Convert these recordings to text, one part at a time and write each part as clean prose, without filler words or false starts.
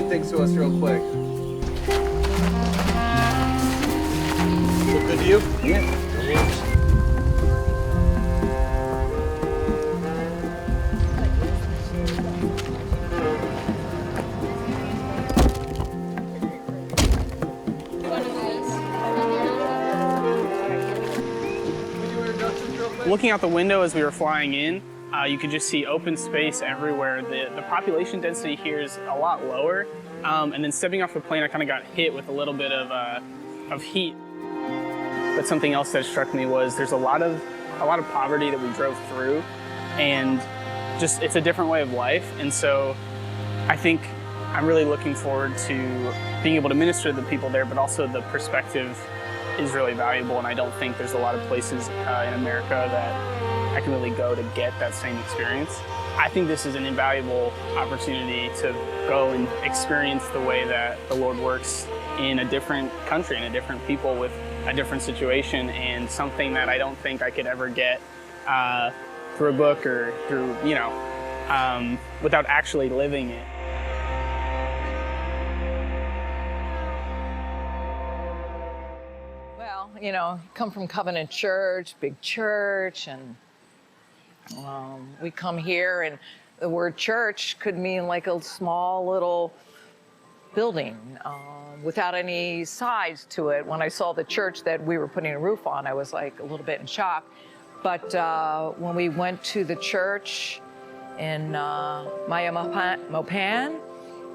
things to us real quick. Look good to you? Yeah. Looking out the window as we were flying in, you could just see open space everywhere. The population density here is a lot lower. And then stepping off the plane, I kind of got hit with a little bit of heat. But something else that struck me was there's a lot of poverty that we drove through, and just it's a different way of life. And so I think I'm really looking forward to being able to minister to the people there, but also the perspective is really valuable, and I don't think there's a lot of places in America that I can really go to get that same experience. I think this is an invaluable opportunity to go and experience the way that the Lord works in a different country, and a different people with a different situation, and something that I don't think I could ever get through a book or through, without actually living it. Come from Covenant Church, big church, and we come here, and the word church could mean like a small little building without any sides to it. When I saw the church that we were putting a roof on, I was like a little bit in shock. But when we went to the church in Maya Mopan,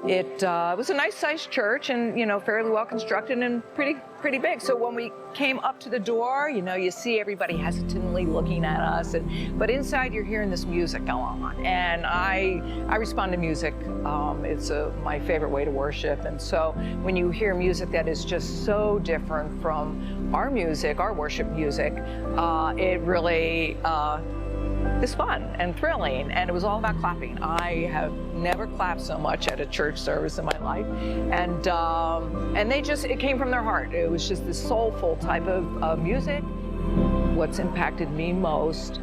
it was a nice-sized church, and fairly well constructed and pretty big. So when we came up to the door, you see everybody hesitantly looking at us, but inside you're hearing this music go on, and I respond to music. It's my favorite way to worship, and so when you hear music that is just so different from our music, our worship music, it really is fun and thrilling, and it was all about clapping. I have never clapped so much at a church service in my life, and it came from their heart. It was just this soulful type of music. What's impacted me most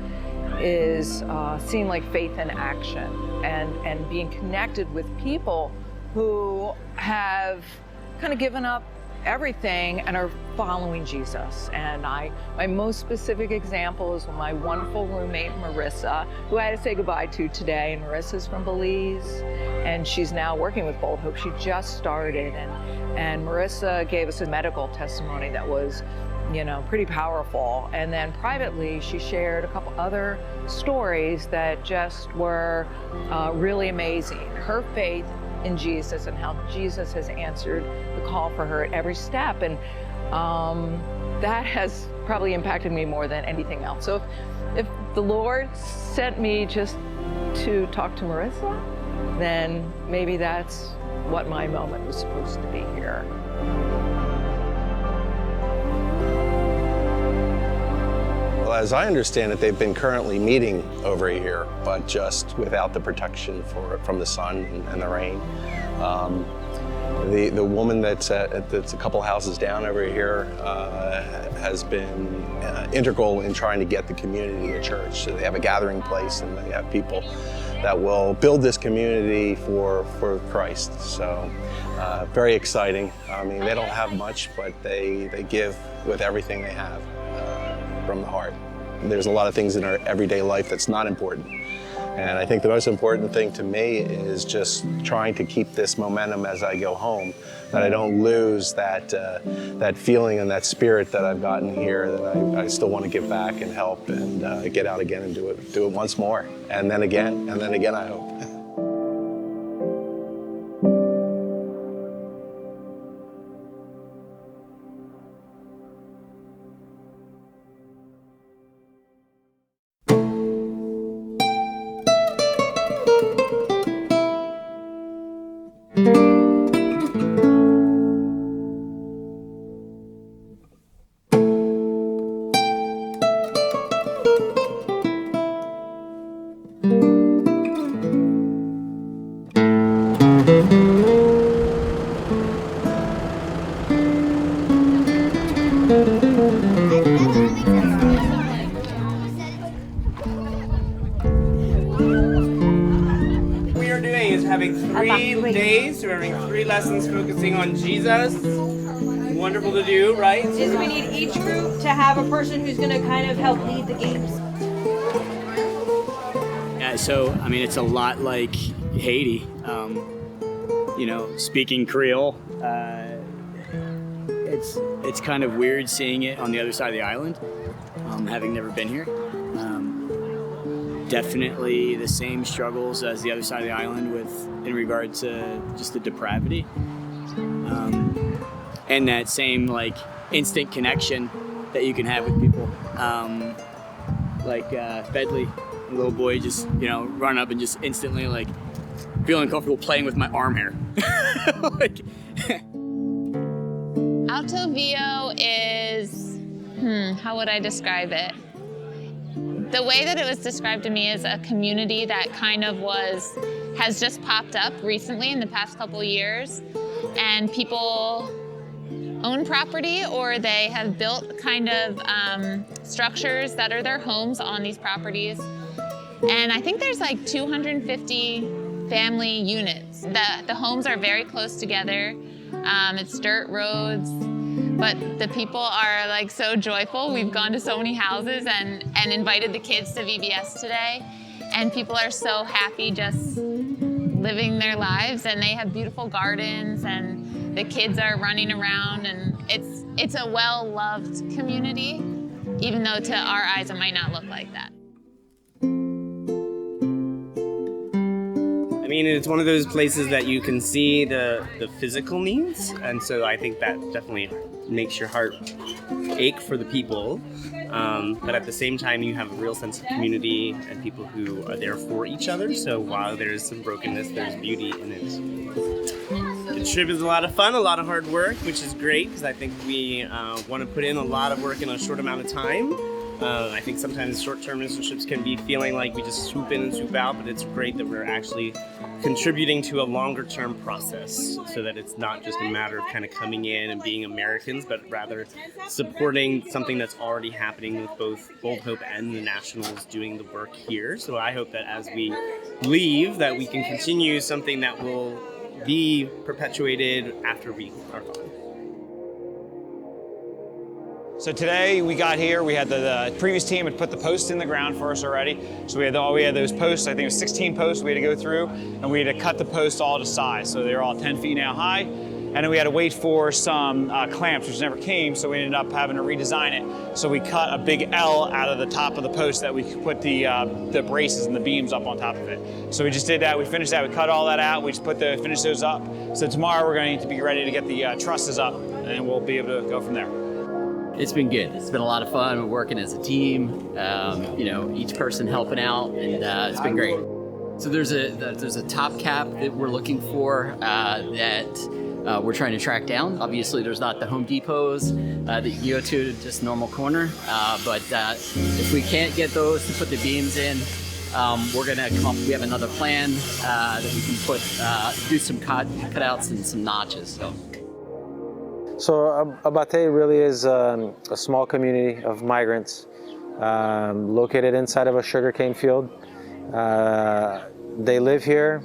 is seeing like faith in action and being connected with people who have kind of given up everything and are following Jesus. And my most specific example is my wonderful roommate Marissa, who I had to say goodbye to today. And Marissa's from Belize, and she's now working with Bold Hope. She just started, and Marissa gave us a medical testimony that was pretty powerful. And then privately, she shared a couple other stories that just were really amazing. Her faith in Jesus and how Jesus has answered the call for her at every step. And that has probably impacted me more than anything else. So if the Lord sent me just to talk to Marissa, then maybe that's what my moment was supposed to be here. Well, as I understand it, they've been currently meeting over here, but just without the protection from the sun and the rain. The woman that's a couple houses down over here has been integral in trying to get the community a church. So they have a gathering place, and they have people that will build this community for Christ. So very exciting. I mean, they don't have much, but they give with everything they have. From the heart. There's a lot of things in our everyday life that's not important. And I think the most important thing to me is just trying to keep this momentum as I go home, that I don't lose that feeling and that spirit that I've gotten here, that I still want to give back and help and get out again and do it once more. And then again, I hope. Having 3 days days. We're having 3 lessons focusing on Jesus. Wonderful to do, right? Is we need each group to have a person who's going to kind of help lead the games. Yeah, so I mean, it's a lot like Haiti. Speaking Creole, it's kind of weird seeing it on the other side of the island, having never been here. Definitely the same struggles as the other side of the island in regard to just the depravity. And that same like instant connection that you can have with people. Bedley, a little boy just, run up and just instantly like feeling comfortable playing with my arm hair. Alto Vio is, how would I describe it? The way that it was described to me is a community that kind of has just popped up recently in the past couple years, and people own property or they have built kind of structures that are their homes on these properties. And I think there's like 250 family units. The homes are very close together. It's dirt roads, but the people are like so joyful. We've gone to so many houses and invited the kids to VBS today, and people are so happy just living their lives, and they have beautiful gardens, and the kids are running around, and it's a well-loved community, even though to our eyes it might not look like that. I mean, it's one of those places that you can see the physical needs, and so I think that definitely makes your heart ache for the people. But at the same time, you have a real sense of community and people who are there for each other. So while there's some brokenness, there's beauty in it. The trip is a lot of fun, a lot of hard work, which is great because I think we want to put in a lot of work in a short amount of time. I think sometimes short-term internships can be feeling like we just swoop in and swoop out, but it's great that we're actually contributing to a longer-term process so that it's not just a matter of kind of coming in and being Americans, but rather supporting something that's already happening with both Bold Hope and the Nationals doing the work here. So I hope that as we leave, that we can continue something that will be perpetuated after we are gone. So today we got here, we had the previous team had put the posts in the ground for us already. So we had those posts, I think it was 16 posts we had to go through, and we had to cut the posts all to size. So they're all 10 feet now high. And then we had to wait for some clamps, which never came, so we ended up having to redesign it. So we cut a big L out of the top of the post that we could put the braces and the beams up on top of it. So we just did that, we finished that, we cut all that out, we just finished those up. So tomorrow we're going to be ready to get the trusses up, and we'll be able to go from there. It's been good. It's been a lot of fun. We're working as a team, each person helping out, and it's been great. So there's a top cap that we're looking for that we're trying to track down. Obviously, there's not the Home Depots that you go to just normal corner, but if we can't get those to put the beams in, we're gonna come up. We have another plan that we can do some cutouts and some notches. So Abate really is a small community of migrants located inside of a sugarcane field. They live here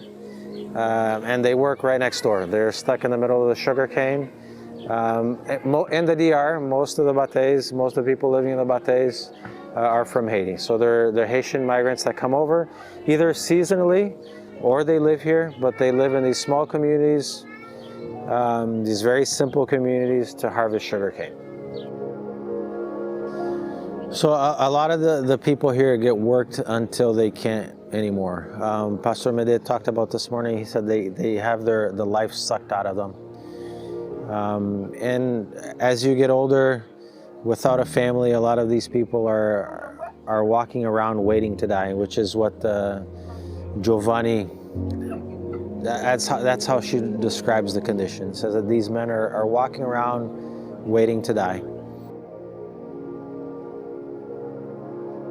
and they work right next door. They're stuck in the middle of the sugarcane. In the DR, most of the people living in the Bates are from Haiti. So they're Haitian migrants that come over either seasonally or they live here, but they live in these small communities, these very simple communities to harvest sugarcane. So a lot of the people here get worked until they can't anymore. Pastor Mede talked about this morning. He said they have the life sucked out of them. And as you get older, without a family, a lot of these people are walking around waiting to die, which is what Giovanni. That's how she describes the condition. Says that these men are walking around waiting to die.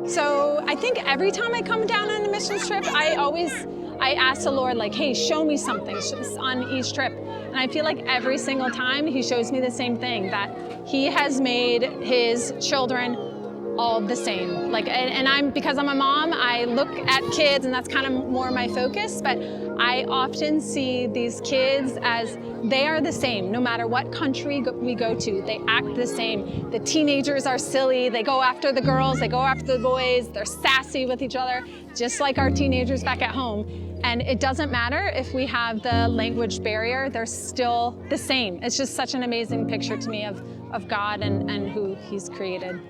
So I think every time I come down on a mission trip, I ask the Lord, like, hey, show me something on each trip. And I feel like every single time he shows me the same thing, that he has made his children all the same. Like, and because I'm a mom, I look at kids and that's kind of more my focus, but I often see these kids as they are the same, no matter what country we go to, they act the same. The teenagers are silly, they go after the girls, they go after the boys, they're sassy with each other, just like our teenagers back at home. And it doesn't matter if we have the language barrier, they're still the same. It's just such an amazing picture to me of God and who He's created.